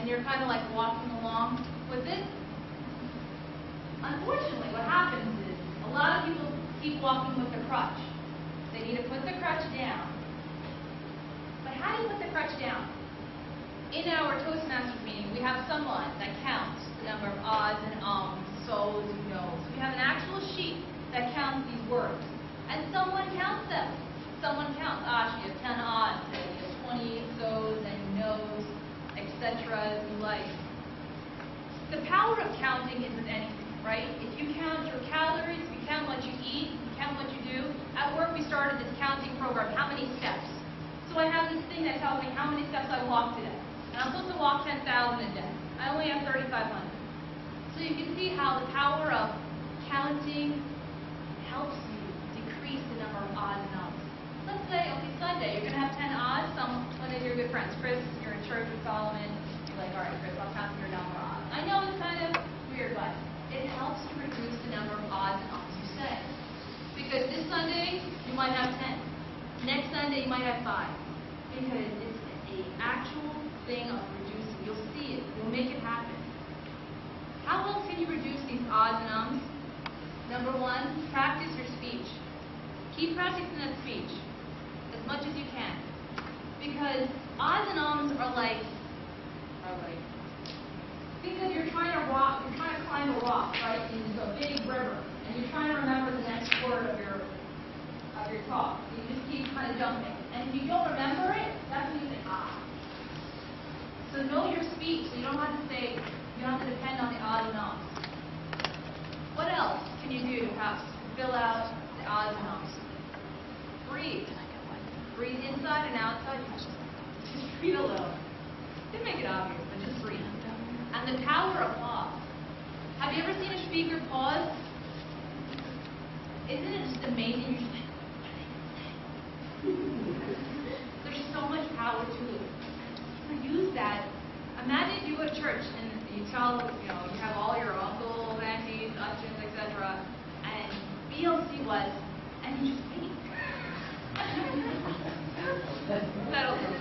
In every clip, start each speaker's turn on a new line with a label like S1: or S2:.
S1: and you're kind of like walking along with it. Unfortunately, what happens is a lot of people keep walking with the crutch. They need to put the crutch down. But how do you put the crutch down? In our Toastmasters meeting, we have someone that counts the number of ahs and ums, so's and no's. We have an actual sheet that counts these words. And someone counts them. Someone counts, you have 10 ahs today, you have 20 so's and no's, etc. as you like. The power of counting is with anything, right? If you count your calories, if you count what you eat, if you count what you do. At work, we started this counting program, how many steps. So I have this thing that tells me how many steps I walked today. And I'm supposed to walk 10,000 a day. I only have 3,500. So you can see how the power of counting helps you decrease the number of ahs and ums. Let's say, okay, Sunday, you're going to have 10 ahs. One of your good friends, Chris, you're in church with Solomon. You're like, all right, Chris, I'll count your number of ahs. I know it's kind of weird, but it helps to reduce the number of ahs and ums you say. Because this Sunday, you might have 10. Next Sunday, you might have 5. Because it's an actual thing of reducing. You'll see it. You'll make it happen. How else can you reduce these ahs and ums? Number 1, practice your speech. Keep practicing that speech as much as you can. Because ahs and ums are like, think of you're trying to climb a rock, right, into a big river, and you're trying to remember the next word of your talk. You just keep kind of jumping. And if you don't remember it, that's when you say, ah. So know your speech, so you don't have to say, you don't have to depend on the ahs and ums. What else can you do to perhaps fill out the ahs and ums? Breathe. Breathe inside and outside. Just breathe a little. Didn't make it obvious, but just breathe. And the power of pause. Have you ever seen a speaker pause? Isn't it just amazing? You're just like, there's so much power to it. So use that. Imagine you go to church and you tell, you have all your uncles, aunties, ushers, etc. And BLC was, and you just wait. That'll do it.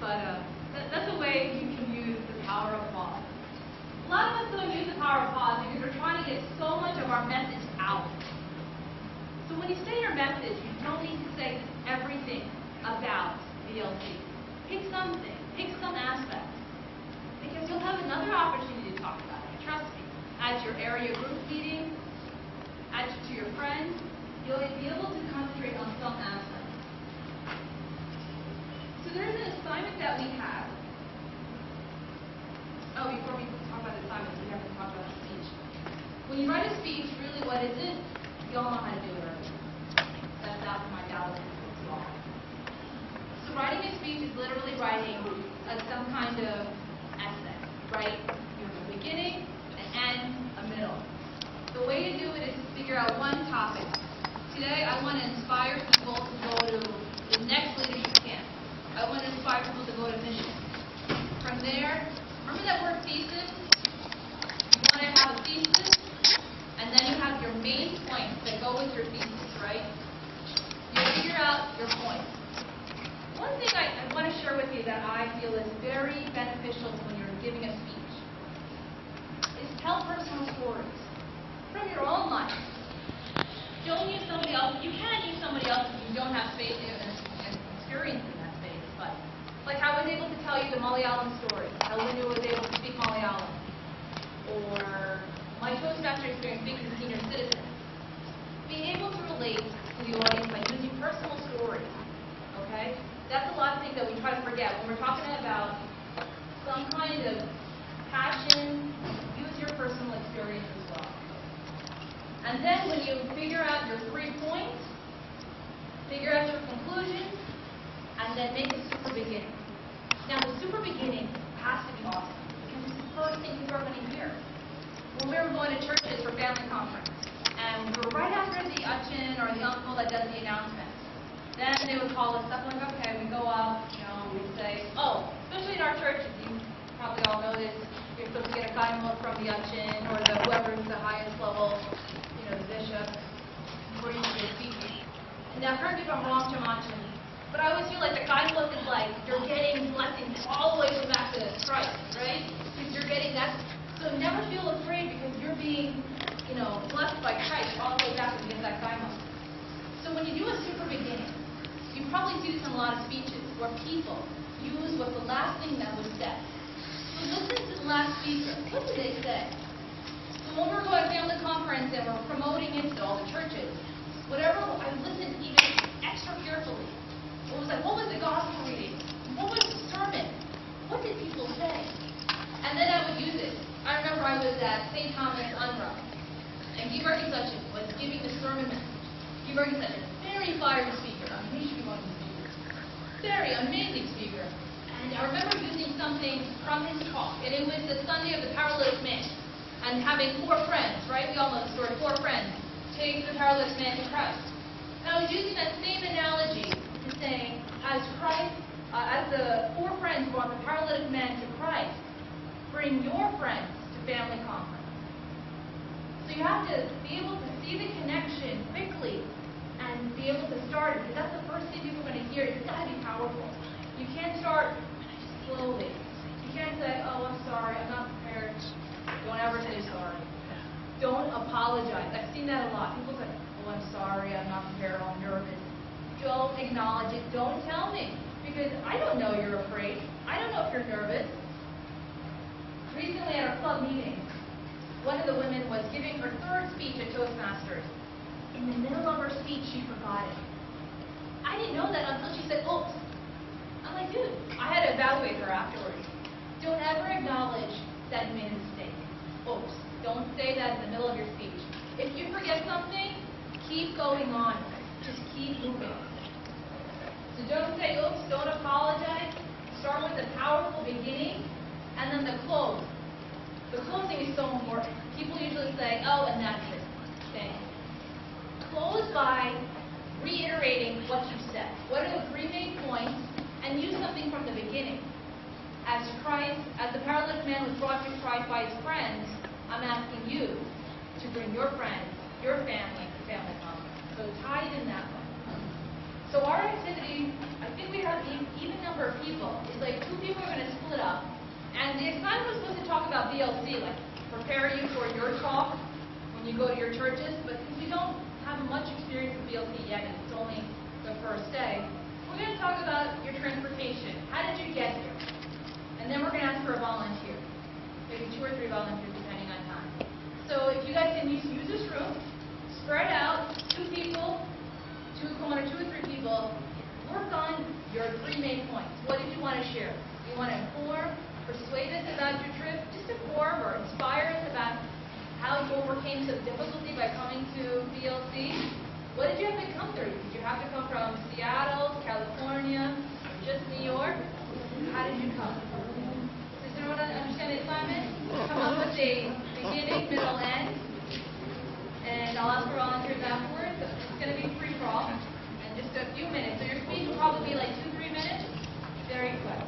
S1: But that's a way you can use the power of pause. A lot of us don't use the power of pause because we're trying to get so much of our message out. So when you say your message, you don't need to say everything about VLC. Pick something. Pick some aspect. Because you'll have another opportunity to talk about it. Trust me. At your area group meeting, to your friends, you'll be able to concentrate on some aspect. So there's an assignment that we have. Oh, before we talk about the assignment, we haven't talked about the speech. When you write a speech, really what is it? You all know how to do it already. That's out for my galaxy. So writing a speech is literally writing some kind of essay, right? You have a beginning, an end, a middle. The way to do it is to figure out one topic. Today, I want to inspire people to go to the next leadership camp. I want to inspire people to go to mission. From there, remember that word thesis? You want to have a thesis, and then you have your main points that go with your thesis, right? You figure out your points. One thing I want to share with you that I feel is very beneficial when you're giving a speech is tell personal stories from your own life. Don't use somebody else. You can use somebody else if you don't have space and experience in that space. But like I was able to tell you the Malayalam story, how Linda was able to speak Malayalam, or my Toastmaster experience speaking to senior citizens. Being able to relate to the audience by using personal stories. Okay? That's a lot of things that we try to forget. When we're talking about some kind of passion, use your personal experience as well. And then when you figure out your 3 points, figure out your conclusion, and then make a super beginning. Now the super beginning has to be awesome, because it's the first thing people are going to hear. When we were going to churches for family conference, and we were right after the uchin or the uncle that does the announcement. Then they would call us up, like, okay, we go up, we'd say, especially in our churches, you probably all know this, you're supposed to get a kaimot from the uchin, or whoever's the highest level, the bishop, before you can get speaking. And now, correct me if I'm wrong, Chamachin, but I always feel like the kaimot is like, you're getting blessings all the way from back to Christ. So never feel afraid because you're being, blessed by Christ all the way back to the exact time. So when you do a super beginning, you probably see this in a lot of speeches where people use what's the last thing that was said. So listen to the last speaker. What did they say? So when we're going to family conference and we're promoting into all the churches, whatever, I listened even extra carefully. It was like, what was the gospel reading? What was the sermon? What did people say? And then I would use it. I remember I was at St. Thomas Unra, and Guy Bergensuchen was giving the sermon message. Guy Bergensuchen, very fiery speaker. I mean, he should be one of the speakers. Very amazing speaker. And I remember using something from his talk, and it was the Sunday of the paralytic man, and having 4 friends, right? We all know the story. 4 friends take the paralytic man to Christ. And I was using that same analogy to say, as the 4 friends brought the paralytic man to Christ, bring your friends to family conference. So you have to be able to see the connection quickly and be able to start it, because that's the first thing people are going to hear. It's got to be powerful. You can't start slowly. You can't say, oh, I'm sorry, I'm not prepared. Don't ever say sorry. Don't apologize. I've seen that a lot. People say, oh, I'm sorry, I'm not prepared, I'm nervous. Don't acknowledge it. Don't tell me, because I don't know you're afraid. I don't know if you're nervous. Recently at our club meeting, one of the women was giving her 3rd speech at Toastmasters. In the middle of her speech, she forgot it. I didn't know that until she said, oops. I'm like, dude, I had to evaluate her afterwards. Don't ever acknowledge that you made a mistake. Oops. Don't say that in the middle of your speech. If you forget something, keep going on. Just keep moving. So don't say, oops, don't apologize. Start with a powerful beginning, and then the close. The closing is so important. People usually say, oh, and that's it. Thanks. Close by reiterating what you said. What are the 3 main points? And use something from the beginning. As the paralytic man was brought to Christ by his friends, I'm asking you to bring your friends, your family to family conference. So tie it in that way. So our activity, I think we have an even number of people. It's like 2 people are going to split up. And the assignment was supposed to talk about VLC, like prepare you for your talk when you go to your churches. But since we don't have much experience with VLC yet, and it's only the first day, we're going to talk about your transportation. How did you get here? And then we're going to ask for a volunteer. Maybe 2 or 3 volunteers, depending on time. So if you guys can use this room, spread out, 2 people, 2 or 3 people, work on your 3 main points. What did you want to share? You want to inform, persuade us about your trip, just inform or inspire us about how you overcame some difficulty by coming to VLC. What did you have to come through? Did you have to come from Seattle, California, or just New York? How did you come? Does everyone understand the assignment? Come up with a beginning, middle, end. And I'll ask for volunteers afterwards. It's going to be free for all in just a few minutes. So your speech will probably be like 2-3 minutes. Very quick.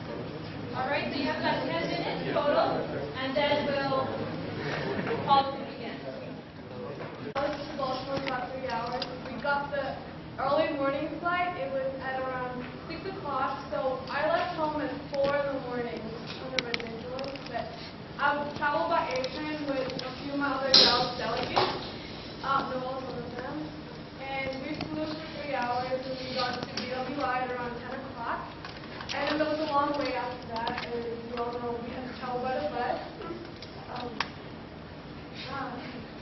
S1: All right, so you have about 10 minutes total, and then we'll call it again.
S2: I was to Baltimore for about 3 hours. We got the early morning flight. It was at around 6 o'clock, so I left home at 4 in the morning, which is kind of ridiculous. But I traveled by airplane with a few of my other delegates. They're all of them. And we flew for 3 hours, and we got to BWI at around 10 o'clock. And then there was a long wait after that, and you all know we had to travel by the bus.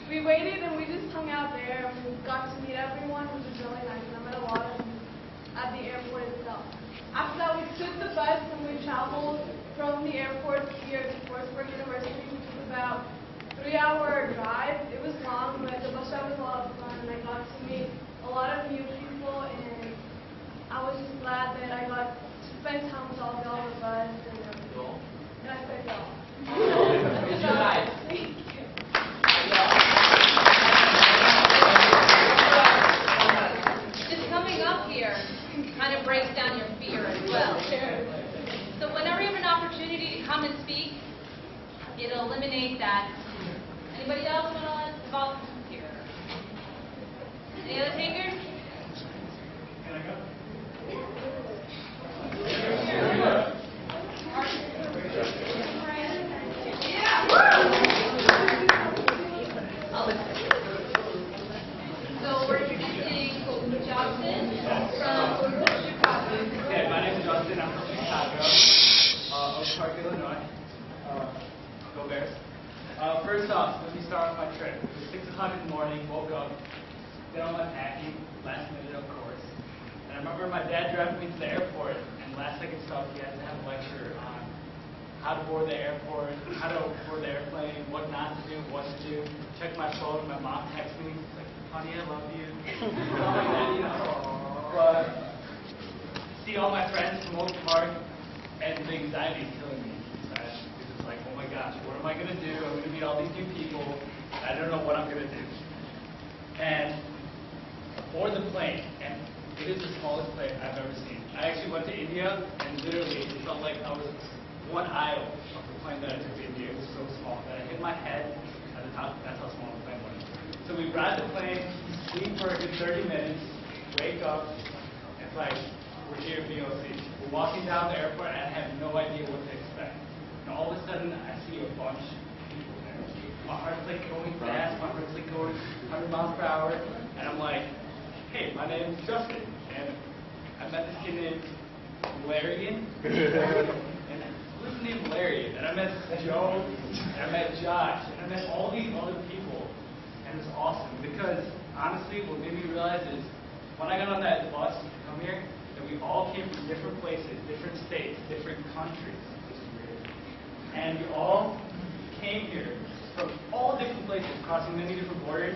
S2: We waited and we just hung out there, and we got to meet everyone, which was really nice. And I met a lot of them at the airport itself. After that, we took the bus and we traveled from the airport here to Forestburg University, which was about a 3-hour drive. It was long, but the bus ride was a lot of fun, and I got to meet a lot of new people, and I was just glad that I got to spend time with all y'all on the bus and everything. And I said y'all. Good job. Thank you.
S1: Just coming up here kind of breaks down your fear as well. So whenever you have an opportunity to come and speak, it'll eliminate that. Anybody else want to volunteer? Any other takers?
S3: Can I go?
S1: Yeah.
S3: embarrassed. First off, let me start off my trip. It was 6 o'clock in the morning, woke up, did all my packing, last minute of course. And I remember my dad driving me to the airport, and last second stop, he had to have a lecture on how to board the airport, how to board the airplane, what not to do, what to do. Check my phone, my mom texts me, she's like, honey, I love you. Stuff like that, you know. But see all my friends from Oak Park, and the anxiety is killing me. It's like, oh my gosh, what am I going to do? I'm going to meet all these new people. I don't know what I'm going to do. And board the plane, and it is the smallest plane I've ever seen. I actually went to India, and literally it felt like I was one aisle of the plane that I took to India. It was so small that I hit my head at the top. That's how small the plane was. So we ride the plane, sleep for a good 30 minutes, wake up, and it's like, we're here at VOC. We're walking down the airport, and I have no idea what to expect. And all of a sudden, I see a bunch of people there. My heart's like going fast, my heart's like going 100 miles per hour, and I'm like, hey, my name's Justin, and I met this kid named Larian, and who's named Larian? And I met Joe, and I met Josh, and I met all these other people, and it was awesome, because honestly, what made me realize is, when I got on that bus to come here, that we all came from different places, different states, different countries. And we all came here from all different places, crossing many different borders,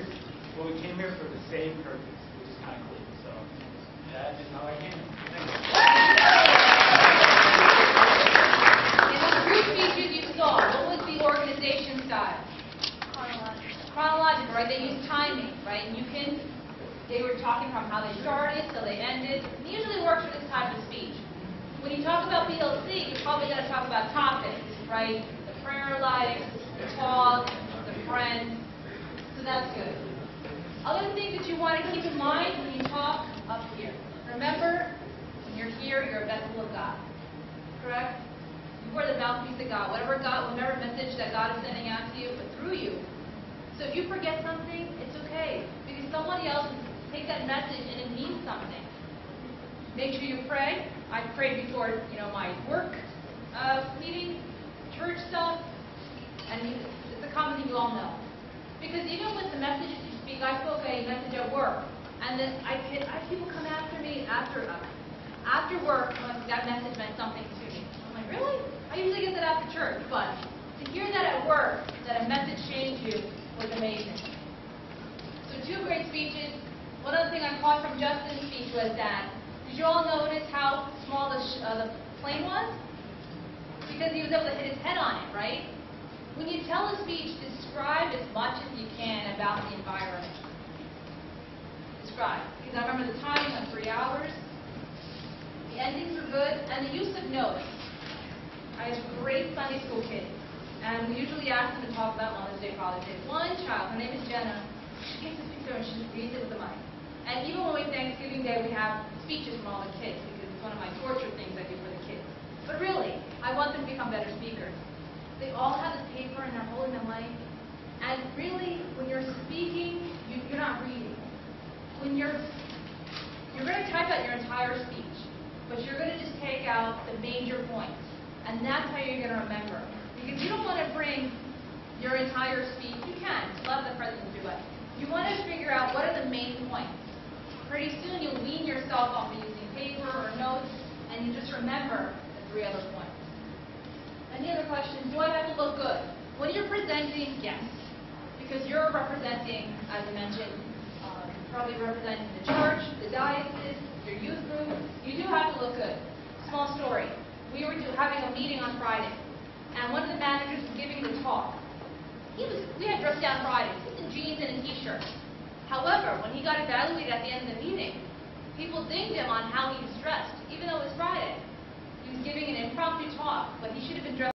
S3: but we came here for the same purpose, which is kind of cool. So that is how I came.
S1: In the group speeches you saw, what was the organization style? Chronological, right? They use timing, right? And they were talking from how they started till they ended. It usually works for this type of speech. When you talk about PLC, you're probably going to talk about topics, right? The prayer life, the talk, the friends. So that's good. Other things that you want to keep in mind when you talk up here. Remember, when you're here, you're a vessel of God. Correct? You are the mouthpiece of God. Whatever message that God is sending out to you, but through you. So if you forget something, it's okay. Because somebody else will take that message and it means something. Make sure you pray. I prayed before, my work meeting, church stuff, and it's a common thing you all know. Because even with the messages you speak, I spoke a message at work, and then I had people come after me after work. That message meant something to me. I'm like, really? I usually get that after church, but to hear that at work, that a message changed you, was amazing. So 2 great speeches. One other thing I caught from Justin's speech was that, did you all notice how small the plane was? Because he was able to hit his head on it, right? When you tell a speech, describe as much as you can about the environment. Describe. Because I remember the timing of 3 hours. The endings were good. And the use of notes. I have great Sunday school kids. And we usually ask them to talk about Mother's Day, Father's Day. One child, her name is Jenna, she takes this picture and she reads it with the mic. And even when we Thanksgiving Day, we have speeches from all the kids, because it's one of my torture things I do for the kids. But really, I want them to become better speakers. They all have the paper and they're holding the mic. And really, when you're speaking, you're not reading. When you're going to type out your entire speech, but you're going to just take out the major points. And that's how you're going to remember. Because you don't want to bring your entire speech. You can. A lot of the presidents do it. You want to figure out what are the main points. Pretty soon you'll wean yourself off of using paper or notes, and you just remember the 3 other points. Any other questions? Do I have to look good? When you're presenting, yes. Because you're representing, as I mentioned, probably representing the church, the diocese, your youth group. You do have to look good. Small story. We were having a meeting on Friday, and one of the managers was giving the talk. We had dressed down Friday. He was in jeans and a t-shirt. However, when he got evaluated at the end of the meeting, people dinged him on how he was dressed, even though it was Friday. He was giving an impromptu talk, but he should have been dressed